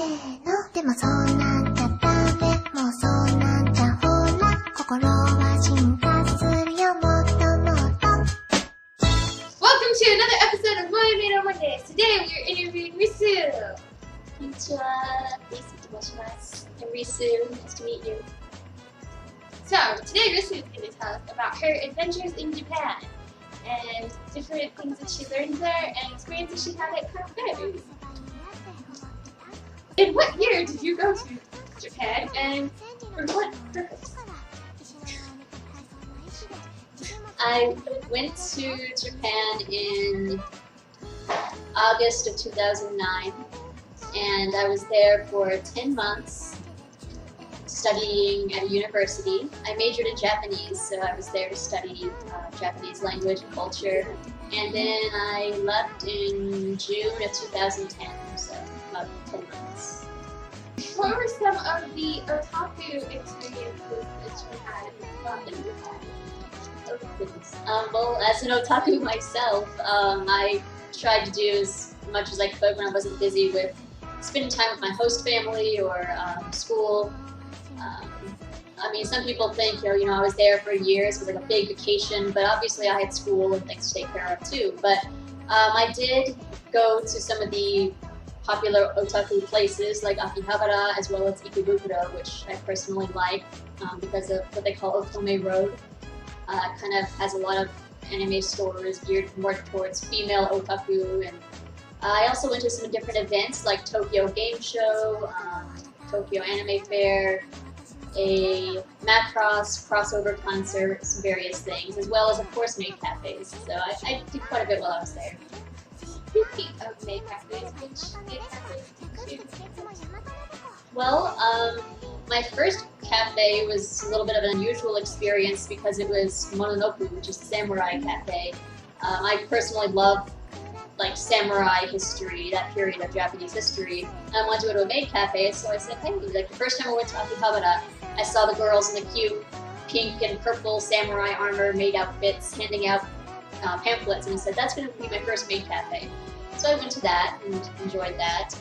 のでもそうなんじゃダメもうそうなんじゃほら心は進化するよもっともっと Welcome to another episode of Moe Meido Monday. Today we are interviewing Risu. Konnichiwa. Risu to moshimasu. I'm Risu. Nice to meet you. So today Risu is going to tell us about her adventures in Japan and different things that she learned there and experiences she had at cafes. In what year did you go to Japan and for what purpose? I went to Japan in August of 2009 and I was there for 10 months studying at a university. I majored in Japanese, so I was there to study Japanese language and culture. And then I left in June of 2010, so about 10 months. What were some of the otaku experiences that you had while in Japan? Oh goodness. Well, as an otaku myself, I tried to do as much as I could when I wasn't busy with spending time with my host family or school. I mean, some people think, you know, I was there for years, it was like a big vacation, but obviously I had school and things to take care of too. But I did go to some of the popular otaku places like Akihabara as well as Ikebukuro, which I personally like because of what they call Otome Road. Kind of has a lot of anime stores geared more towards female otaku, and I also went to some different events like Tokyo Game Show, Tokyo Anime Fair, a Macross crossover concert, some various things, as well as of course maid cafes. So I did quite a bit while I was there. Speaking of maid cafes, which maid cafes did you? Well, my first cafe was a little bit of an unusual experience because it was Mononoke, which is the samurai cafe. I personally love like samurai history, that period of Japanese history. And I wanted to go to a maid cafe, so I said, hey, like the first time I went to Akihabara, I saw the girls in the cute pink and purple samurai armor maid outfits handing out pamphlets, and I said, that's going to be my first maid cafe. So I went to that and enjoyed that.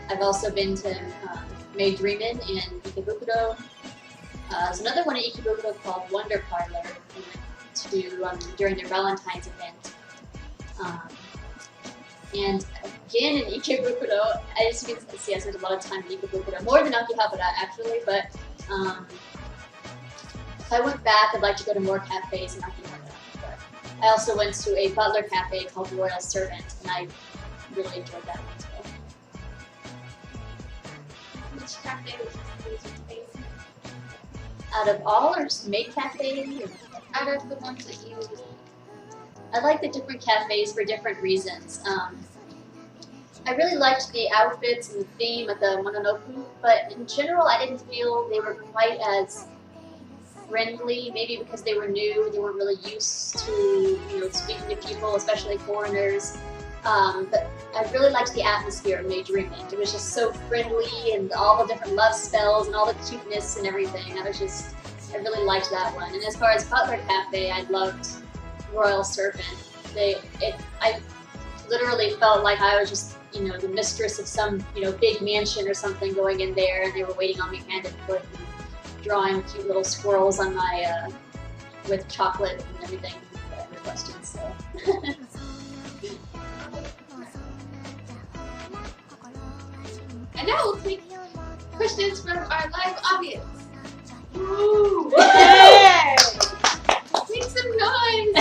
I've also been to Maid Risu in Ikebukuro. There's another one in Ikebukuro called Wonder Parlor to during their Valentine's event. And again in Ikebukuro, as you can see, I spent a lot of time in Ikebukuro, more than Akihabara actually, but if I went back, I'd like to go to more cafes in Akihabara. But I also went to a butler cafe called Royal Servant, and I really enjoyed that one as well. Which cafe was your favorite? Out of all, or just maid cafe? Or? Out of the ones that you I like the different cafes for different reasons. I really liked the outfits and the theme of the Mononoke, but in general I didn't feel they were quite as friendly, maybe because they were new, they weren't really used to, speaking to people, especially foreigners. But I really liked the atmosphere of Maid Risu. It was just so friendly, and all the different love spells and all the cuteness and everything. I really liked that one. And as far as Butler Cafe, I loved Royal Servant. I literally felt like I was just, the mistress of some, big mansion or something going in there, and they were waiting on me hand and foot and drawing cute little squirrels on my, with chocolate and everything that I requested, so. And now we'll take questions from our live audience. Woo! Yay! Make some noise!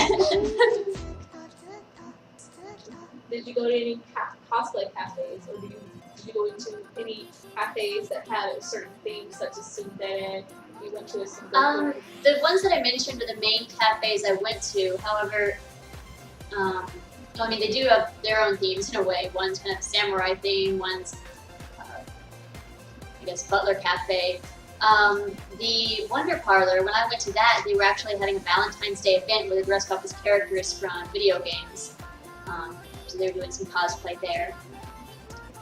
Did you go to any cosplay cafes, or did you go into any cafes that had a certain theme, such as tsundere? You went to a tsundere? The ones that I mentioned are the main cafes I went to. However, I mean, they do have their own themes in a way. One's kind of samurai theme, one's, I guess, Butler Cafe. The Wonder Parlor, when I went to that, they were actually having a Valentine's Day event where they dressed up as characters from video games. So they were doing some cosplay there.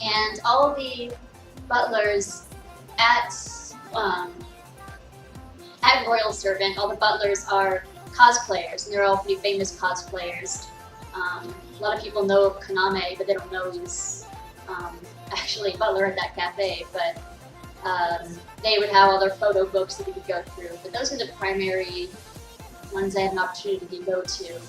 And all the butlers at Royal Servant, all the butlers are cosplayers, and they're all pretty famous cosplayers. A lot of people know Kaname, but they don't know these actually a butler at that cafe, but they would have all their photo books that we could go through. But those are the primary ones I had an opportunity to go to.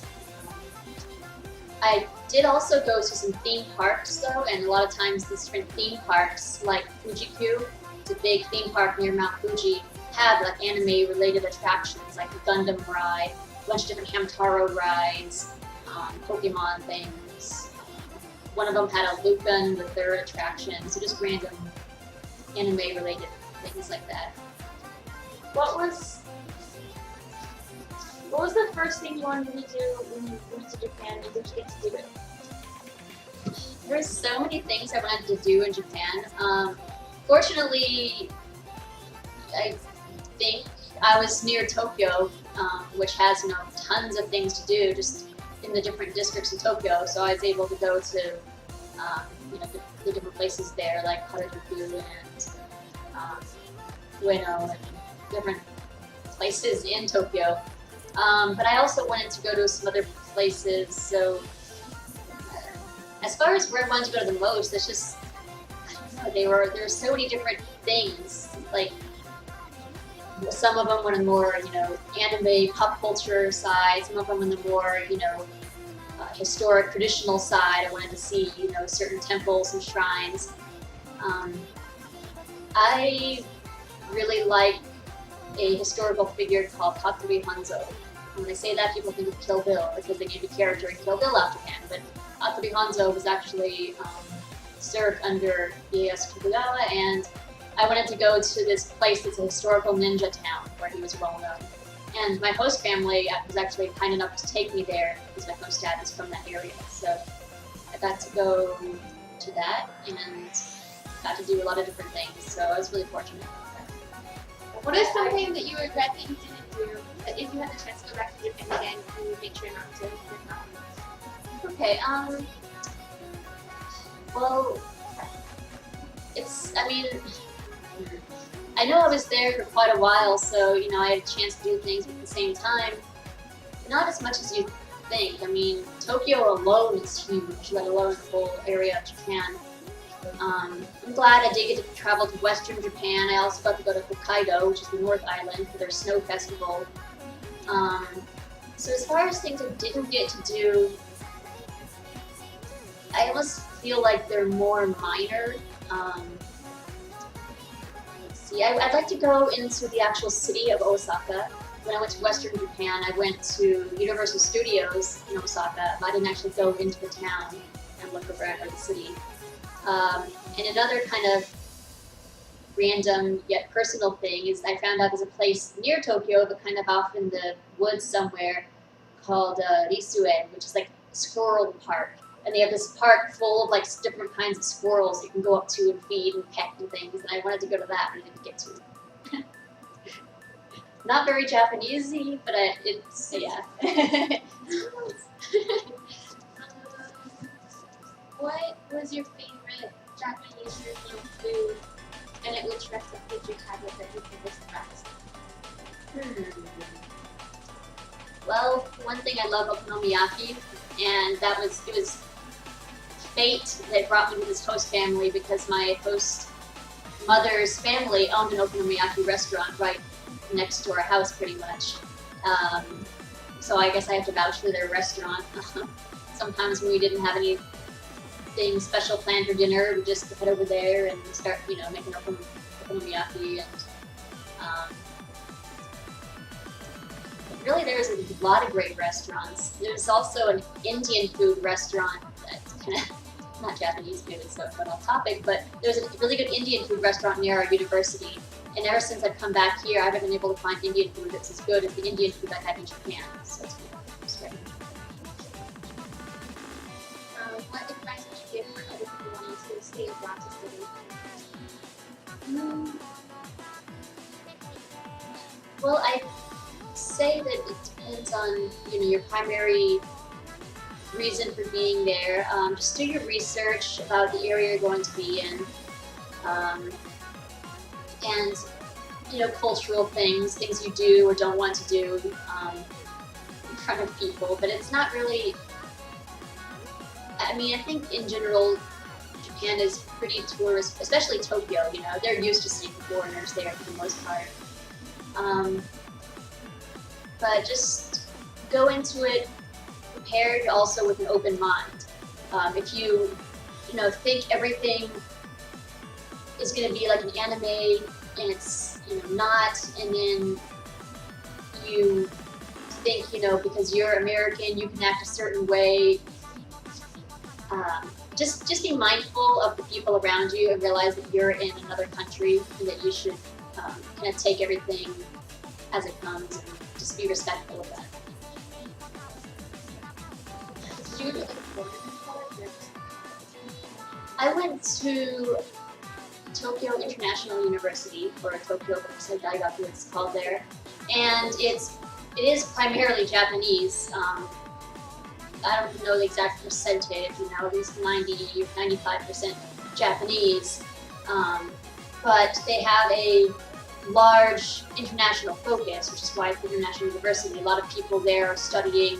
I did also go to some theme parks though, and a lot of times these different theme parks, like Fuji-Q, it's a big theme park near Mount Fuji, have like anime related attractions like the Gundam ride, a bunch of different Hamtaro rides, Pokemon things. One of them had a loop gun with their attraction, so just random anime related things like that. What was the first thing you wanted to do when you went to Japan and did you get to do it? There's so many things I wanted to do in Japan. Fortunately, I think I was near Tokyo, which has tons of things to do just in the different districts of Tokyo. So I was able to go to the different places there, like Harajuku and Ueno and different places in Tokyo. But I also wanted to go to some other places. So as far as where I wanted to go to the most, it's just, I don't know, there were so many different things. Like some of them were the more, anime pop culture side. Some of them were the more, historic traditional side. I wanted to see, certain temples and shrines. I really like a historical figure called Hattori Hanzo. And when I say that, people think of Kill Bill because they named a character in Kill Bill after him. But Hattori Hanzo was actually served under Ieyasu Tokugawa, and I wanted to go to this place that's a historical ninja town where he was well known. And my host family was actually kind enough to take me there because my host dad is from that area. So I got to go to that and got to do a lot of different things. So I was really fortunate about that. What is something that you regret that you didn't do, that if you had the chance to go back to Japan again, you would make sure not to? Okay, well, I know I was there for quite a while, so, I had a chance to do things, but at the same time, not as much as you think. I mean, Tokyo alone is huge, let alone the whole area of Japan. I'm glad I did get to travel to Western Japan. I also got to go to Hokkaido, which is the North Island, for their snow festival. So as far as things I didn't get to do, I almost feel like they're more minor. I'd like to go into the actual city of Osaka. When I went to Western Japan, I went to Universal Studios in Osaka, but I didn't actually go into the town and look around the city. And another kind of random yet personal thing is I found out there's a place near Tokyo, but kind of off in the woods somewhere, called Risue, which is like a squirrel park. And they have this park full of like different kinds of squirrels you can go up to and feed and pet and things. And I wanted to go to that, but I didn't get to. Not very Japanesey, but it's yeah. What was your favorite Japanese European food, and at which restaurant did you have it that you think was the best? Well, one thing I love okonomiyaki, and it was fate that brought me to this host family because my host mother's family owned an okonomiyaki restaurant right next to our house pretty much. So I guess I have to vouch for their restaurant. Sometimes when we didn't have anything special planned for dinner, we just head over there and start, making okonomiyaki. And really, there's a lot of great restaurants. There's also an Indian food restaurant that's kind of not Japanese food, it's not off topic, but there's a really good Indian food restaurant near our university. And ever since I've come back here, I haven't been able to find Indian food that's as good as the Indian food I had in Japan. So it's great. What advice would you give for other people wanting to stay abroad to study? Well, I say that it depends on your primary reason for being there. Just do your research about the area you're going to be in, and cultural things you do or don't want to do in front of people. But it's not really. I mean, I think in general, Japan Japan is pretty tourist, especially Tokyo. You know, they're used to seeing foreigners there for the most part. But just go into it prepared, also with an open mind. If you think everything is going to be like an anime and it's not, and then you think because you're American you can act a certain way. Just be mindful of the people around you and realize that you're in another country and that you should kind of take everything as it comes and just be respectful of that. Did you go to foreign college? I went to Tokyo International University, or Tokyo Daigaku it's called there, and it is primarily Japanese. I don't know the exact percentage, at least 90 or 95% Japanese, but they have a large international focus, which is why it's an international university. A lot of people there are studying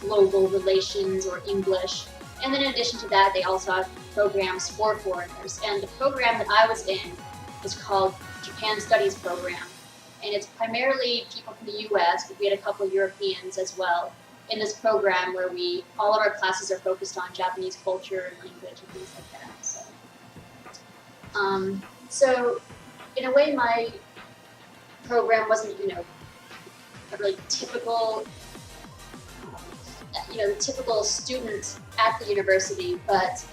global relations or English. And then in addition to that, they also have programs for foreigners. And the program that I was in is called Japan Studies Program. And it's primarily people from the US, but we had a couple of Europeans as well in this program where all of our classes are focused on Japanese culture and language and things like that. So in a way, my program wasn't, a really typical, the typical student at the university, but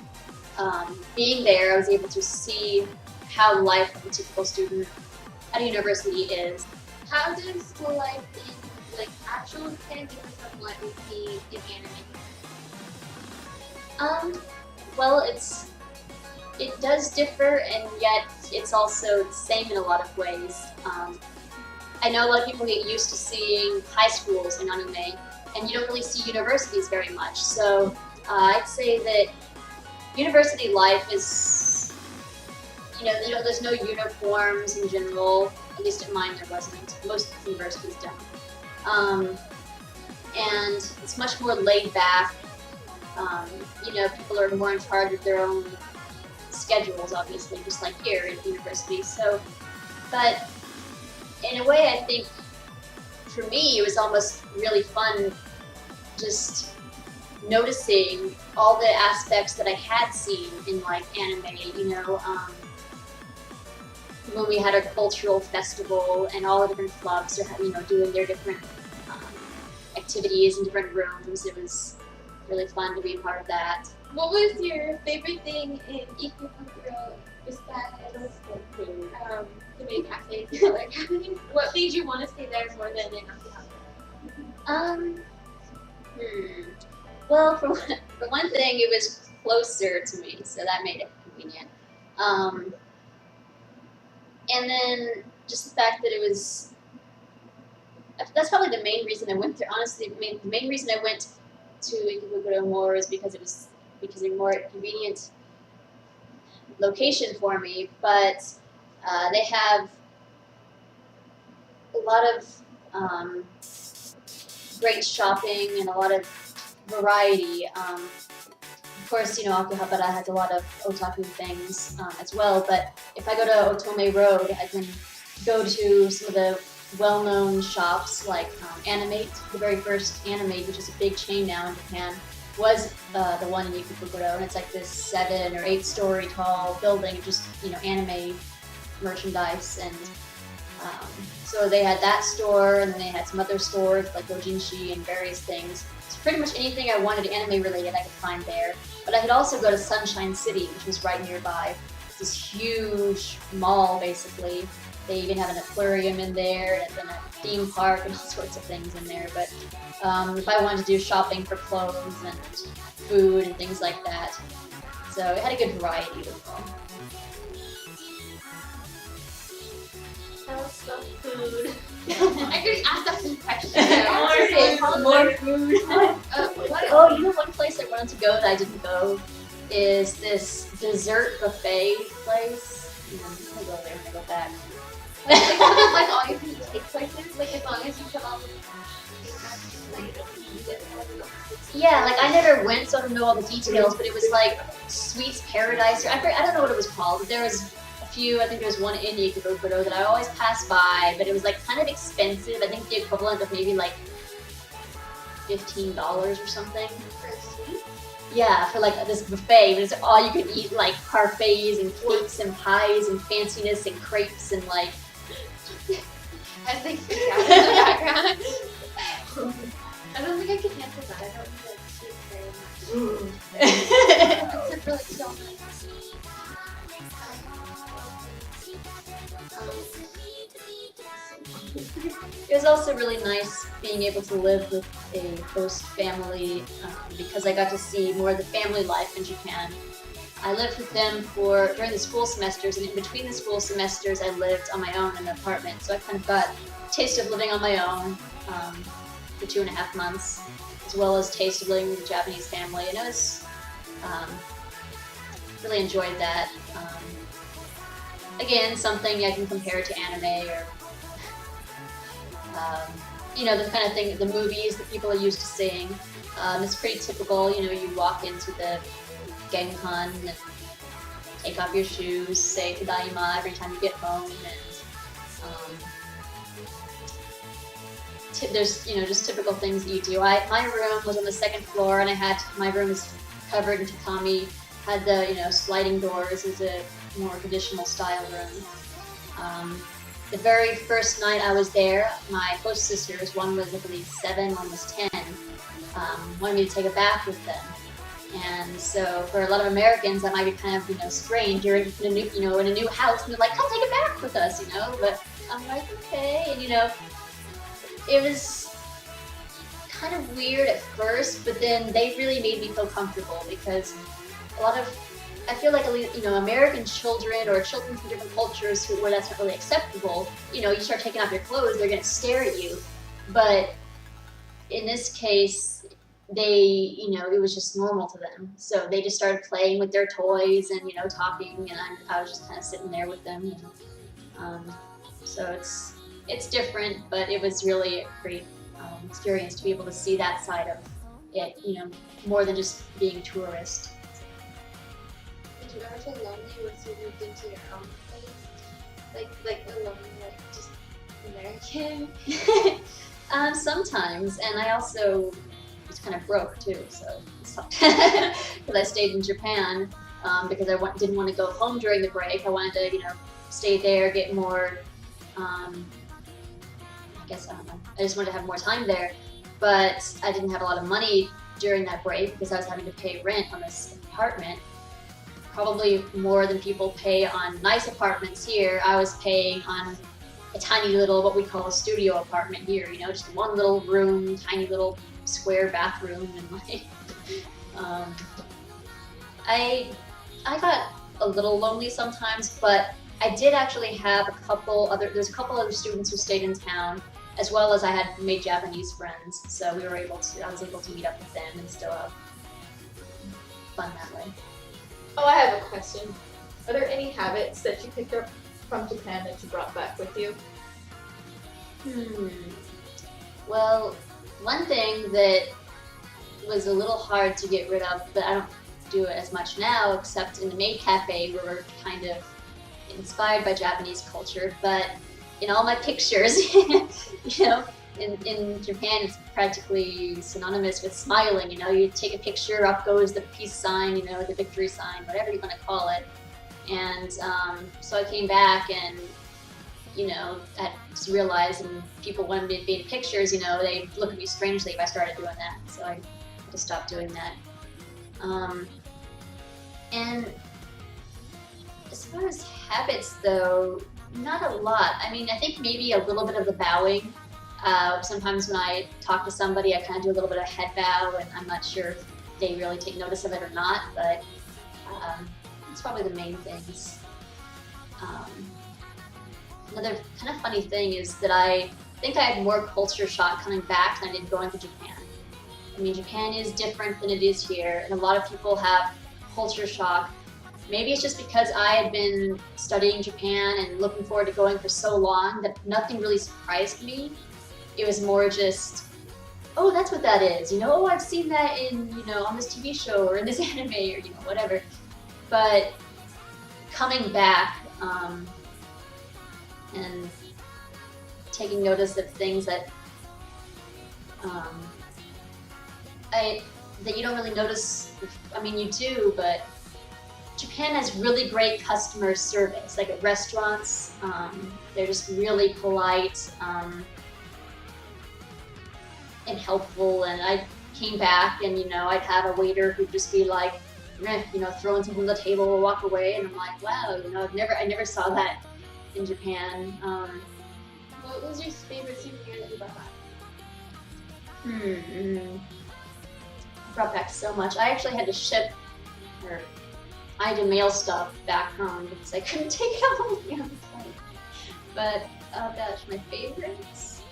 being there, I was able to see how life of a typical student at a university is. How does school life in actual Japan differ from what we see in anime? Well, it does differ, and yet it's also the same in a lot of ways. I know a lot of people get used to seeing high schools in anime, and you don't really see universities very much. So I'd say that university life is, there's no uniforms in general. At least at mine there wasn't. Most universities don't. And it's much more laid back. People are more in charge of their own schedules, obviously, just like here at university. So, but in a way, I think for me, it was almost really fun just noticing all the aspects that I had seen in anime, when we had a cultural festival and all the different clubs are doing their different activities in different rooms. It was really fun to be a part of that. What was your favorite thing in Ikebukuro besides the big cafe happening? What made you want to stay there more than in Akihabara? Well, for one thing, it was closer to me, so that made it convenient. And then just the fact that it was, that's probably the main reason I went there. Honestly, the main reason I went to Ikebukuro more is because it was a more convenient location for me, but they have a lot of great shopping and a lot of variety. Of course, Akihabara has a lot of otaku things as well, but if I go to Otome Road, I can go to some of the well-known shops like Animate. The very first Animate, which is a big chain now in Japan, was the one in Ikebukuro, and it's like this 7 or 8 story tall building of just anime merchandise. And so they had that store, and then they had some other stores like Dojinshi and various things. So pretty much anything I wanted anime related I could find there. But I could also go to Sunshine City, which was right nearby. It's this huge mall, basically. They even have an aquarium in there, and then a theme park and all sorts of things in there. But if I wanted to do shopping for clothes and food and things like that, so it had a good variety overall. How's the food? I just asked a food question. More food. One place I wanted to go that I didn't go is this dessert buffet place. I'm gonna go there when I go back. Like all you can take places, like as long as you fill out Yeah, like I never went, so I don't know all the details, but it was like Sweets Paradise. I don't know what it was called. But there was a few. I think there was one in Ikebukuro that I always pass by, but it was like kind of expensive. I think the equivalent of maybe like $15 or something. for a sweet. Yeah, for like this buffet, but it's all you could eat, like parfaits and cakes and pies and fanciness and crepes and like. As they freak out in the background. I don't think I could handle that. I don't think like sweet very much. Except for like donuts. It was also really nice being able to live with a host family because I got to see more of the family life in Japan. I lived with them during the school semesters, and in between the school semesters I lived on my own in an apartment, so I kind of got a taste of living on my own for 2.5 months, as well as taste of living with a Japanese family, and it was really enjoyed that. Again, something I can compare to anime or the kind of thing, the movies that people are used to seeing. It's pretty typical, you walk into the Genkan and take off your shoes, say Tadaima every time you get home, and there's, just typical things that you do. My room was on the 2nd floor, and my room is covered in tatami, had the, sliding doors. It was a more traditional style room. The very first night I was there, my host sisters, one was I believe 7, one was 10, wanted me to take a bath with them. And so for a lot of Americans, that might be kind of, strange. You're in a new house, and they're like, "Come take a bath with us," But I'm like, okay, and it was kind of weird at first, but then they really made me feel comfortable because I feel like American children or children from different cultures where that's not really acceptable, you start taking off your clothes, they're gonna stare at you. But in this case, they, it was just normal to them. So they just started playing with their toys and, talking, and I was just kind of sitting there with them. So it's different, but it was really a great experience to be able to see that side of it, more than just being a tourist. Did you ever feel lonely once you moved into your own place? Like alone, like just American? Sometimes, and I also was kind of broke too, so because I stayed in Japan because I didn't want to go home during the break. I wanted to, stay there, get more. I don't know. I just wanted to have more time there, but I didn't have a lot of money during that break because I was having to pay rent on this apartment. Probably more than people pay on nice apartments here. I was paying on a tiny little, what we call a studio apartment here, just one little room, tiny little square bathroom, and like, I got a little lonely sometimes, but I did actually have there's a couple other students who stayed in town, as well as I had made Japanese friends, so I was able to meet up with them and still have fun that way. Oh, I have a question. Are there any habits that you picked up from Japan that you brought back with you? Well, one thing that was a little hard to get rid of, but I don't do it as much now, except in the Maid Cafe, where we're kind of inspired by Japanese culture, but in all my pictures, in Japan, it's practically synonymous with smiling. You take a picture, up goes the peace sign, the victory sign, whatever you want to call it. And so I came back and, I just realized, and people wanted me to be in pictures, they look at me strangely if I started doing that. So I had to stop doing that. And as far as habits, though, not a lot. I mean, I think maybe a little bit of the bowing. Sometimes when I talk to somebody, I kind of do a little bit of head bow, and I'm not sure if they really take notice of it or not, but it's probably the main things. Another kind of funny thing is that I think I had more culture shock coming back than I did going to Japan. I mean, Japan is different than it is here, and a lot of people have culture shock. Maybe it's just because I had been studying Japan and looking forward to going for so long that nothing really surprised me. It was more just, oh, that's what that is, you know, oh, I've seen that in, you know, on this TV show or in this anime or, you know, whatever. But coming back and taking notice of things that that you don't really notice. I mean, you do, but Japan has really great customer service. Like at restaurants, they're just really polite and helpful. And I came back, and you know, I'd have a waiter who'd just be like, you know, throwing something on the table or walk away, and I'm like, wow, you know, I never saw that in Japan. What was your favorite souvenir that you brought back? I brought back so much. I actually had to ship, or I had to mail stuff back home because I couldn't take it home on the plane. But oh gosh, my favorites.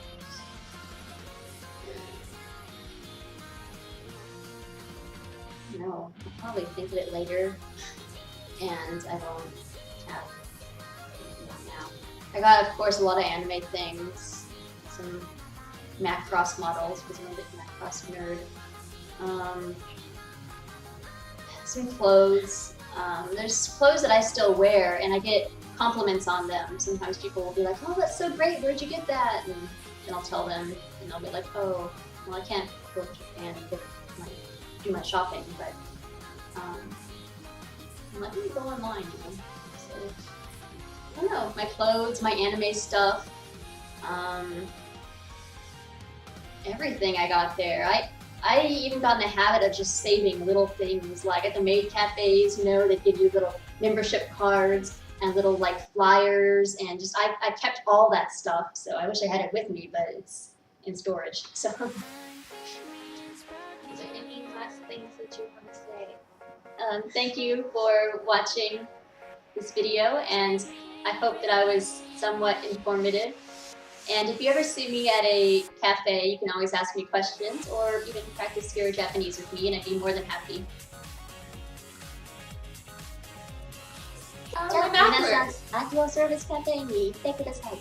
No, I'll probably think of it later, and I won't have one now. I got, of course, a lot of anime things, some Macross models because I'm a big Macross nerd. Some clothes. There's clothes that I still wear, and I get compliments on them. Sometimes people will be like, "Oh, that's so great! Where'd you get that?" And I'll tell them, and they'll be like, "Oh, well, I can't go to Japan and do my shopping, but let me go online." You know? So I don't know. My clothes, my anime stuff, everything I got there. I even got in the habit of just saving little things, like at the maid cafes, you know, they give you little membership cards and little like flyers, and just I kept all that stuff. So I wish I had it with me, but it's in storage. So. Is there any last things that you want to say? Thank you for watching this video, and I hope that I was somewhat informative. And if you ever see me at a cafe, you can always ask me questions or even practice your Japanese with me, and I'd be more than happy. じゃあ、皆さん、秋をサービスカフェに来てください。